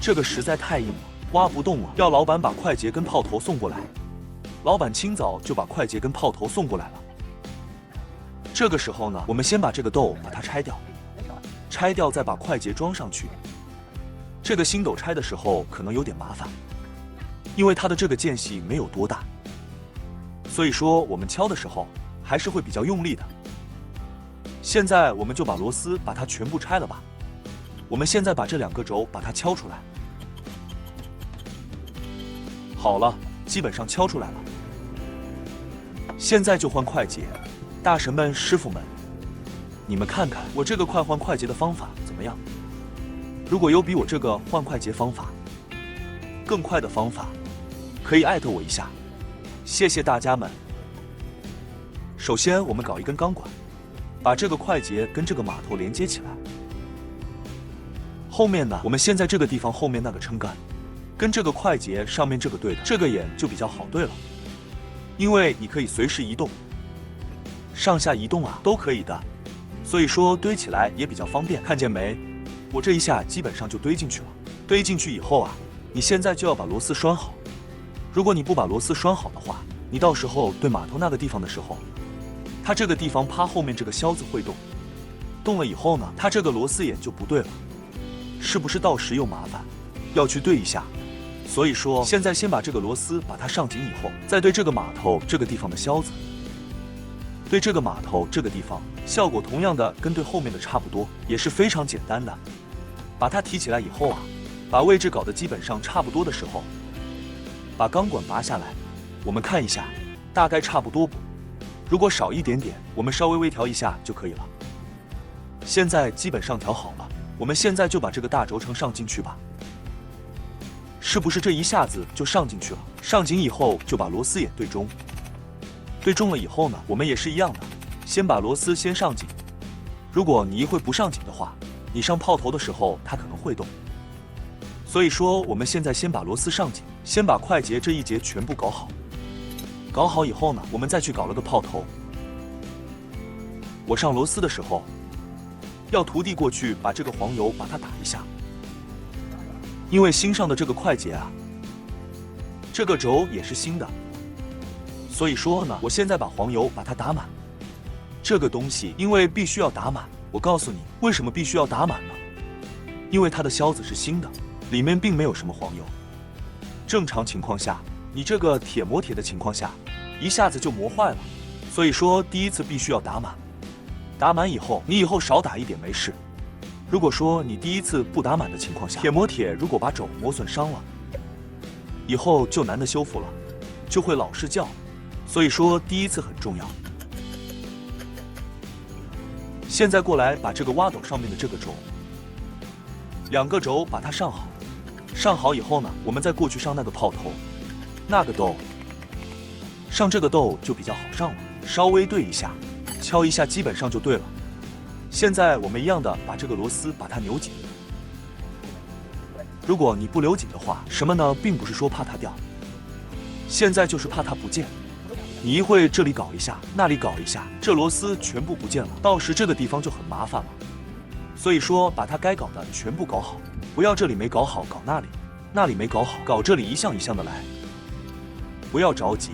这个实在太硬了，挖不动了，要老板把快捷跟炮头送过来。老板清早就把快捷跟炮头送过来了。这个时候呢，我们先把这个豆把它拆掉，拆掉再把快捷装上去。这个星斗拆的时候可能有点麻烦，因为它的这个间隙没有多大，所以说我们敲的时候还是会比较用力的。现在我们就把螺丝把它全部拆了吧。我们现在把这2个轴把它敲出来。好了，基本上敲出来了。现在就换快捷，大神们、师傅们，你们看看我这个快换快捷的方法怎么样？如果有比我这个换快捷方法更快的方法，可以艾特我一下，谢谢大家们。首先我们搞一根钢管，把这个快捷跟这个码头连接起来。后面呢，我们先在这个地方后面那个撑杆，跟这个快捷上面这个对的，这个眼就比较好对了，因为你可以随时移动，上下移动啊都可以的，所以说堆起来也比较方便。看见没？我这一下基本上就堆进去了。堆进去以后啊，你现在就要把螺丝拴好。如果你不把螺丝拴好的话，你到时候对码头那个地方的时候，它这个地方趴后面这个销子会动，动了以后呢，它这个螺丝眼就不对了，是不是到时又麻烦，要去对一下。所以说现在先把这个螺丝把它上紧以后，再对这个码头这个地方的销子，对这个码头这个地方，效果同样的跟对后面的差不多，也是非常简单的。把它提起来以后啊，把位置搞得基本上差不多的时候，把钢管拔下来，我们看一下大概差不多不？如果少一点点，我们稍微微调一下就可以了。现在基本上调好了，我们现在就把这个大轴承上进去吧。是不是这一下子就上进去了？上紧以后就把螺丝眼对中，对中了以后呢，我们也是一样的，先把螺丝先上紧。如果你一会不上紧的话，你上炮头的时候它可能会动。所以说我们现在先把螺丝上紧，先把快捷这一节全部搞好。搞好以后呢，我们再去搞了个炮头。我上螺丝的时候，要徒弟过去把这个黄油把它打一下，因为新上的这个快捷啊，这个轴也是新的，所以说呢，我现在把黄油把它打满。这个东西因为必须要打满，我告诉你为什么必须要打满呢？因为它的销子是新的，里面并没有什么黄油。正常情况下，你这个铁磨铁的情况下，一下子就磨坏了，所以说第一次必须要打满。打满以后，你以后少打一点没事。如果说你第一次不打满的情况下，铁磨铁如果把轴磨损伤了，以后就难得修复了，就会老是叫。所以说第一次很重要。现在过来把这个挖斗上面的这个轴，2个轴把它上好。上好以后呢，我们再过去上那个炮头，那个豆，上这个豆就比较好上了，稍微对一下，敲一下，基本上就对了。现在我们一样的把这个螺丝把它扭紧。如果你不留紧的话，什么呢？并不是说怕它掉，现在就是怕它不见。你一会这里搞一下，那里搞一下，这螺丝全部不见了，到时这个地方就很麻烦了。所以说把它该搞的全部搞好，不要这里没搞好搞那里，那里没搞好搞这里，一项一项的来，不要着急。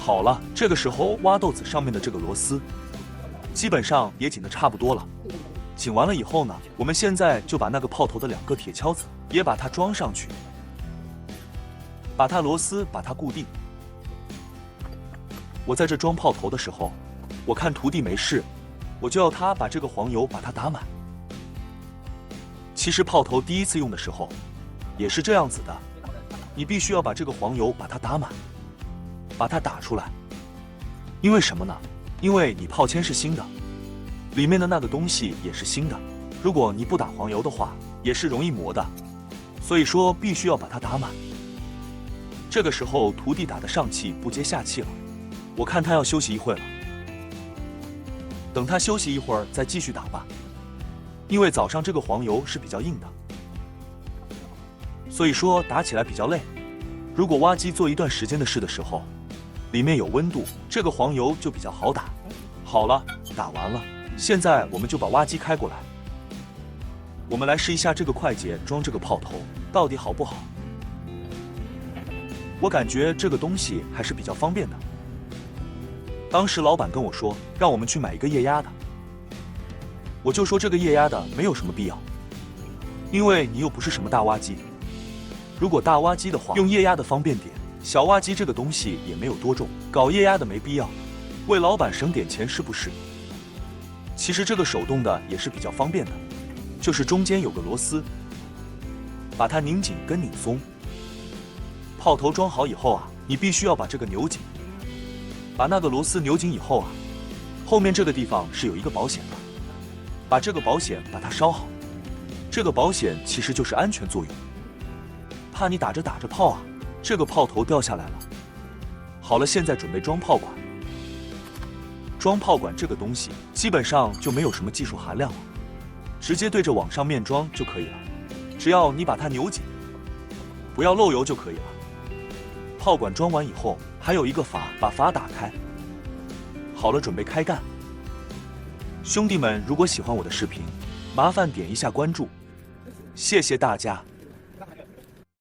好了，这个时候挖豆子上面的这个螺丝基本上也紧得差不多了。紧完了以后呢，我们现在就把那个炮头的2个铁锹子也把它装上去，把它螺丝把它固定。我在这装炮头的时候，我看徒弟没事，我就要他把这个黄油把它打满。其实炮头第一次用的时候也是这样子的，你必须要把这个黄油把它打满，把它打出来。因为什么呢？因为你炮签是新的，里面的那个东西也是新的，如果你不打黄油的话，也是容易磨的。所以说必须要把它打满。这个时候徒弟打得上气不接下气了，我看他要休息一会了，等他休息一会儿再继续打吧。因为早上这个黄油是比较硬的，所以说打起来比较累。如果挖机做一段时间的事的时候，里面有温度，这个黄油就比较好打。好了，打完了，现在我们就把挖机开过来。我们来试一下这个快捷装这个炮头到底好不好。我感觉这个东西还是比较方便的。当时老板跟我说，让我们去买一个液压的，我就说这个液压的没有什么必要，因为你又不是什么大挖机。如果大挖机的话，用液压的方便点。小挖机这个东西也没有多重，搞液压的没必要，为老板省点钱是不是？其实这个手动的也是比较方便的，就是中间有个螺丝，把它拧紧跟拧松。炮头装好以后啊，你必须要把这个扭紧，把那个螺丝扭紧以后啊，后面这个地方是有一个保险的，把这个保险把它烧好。这个保险其实就是安全作用，怕你打着打着炮啊，这个炮头掉下来了。好了，现在准备装炮管。装炮管这个东西基本上就没有什么技术含量了，直接对着网上面装就可以了，只要你把它扭紧，不要漏油就可以了。炮管装完以后，还有一个阀，把阀打开。好了，准备开干。兄弟们，如果喜欢我的视频，麻烦点一下关注，谢谢大家。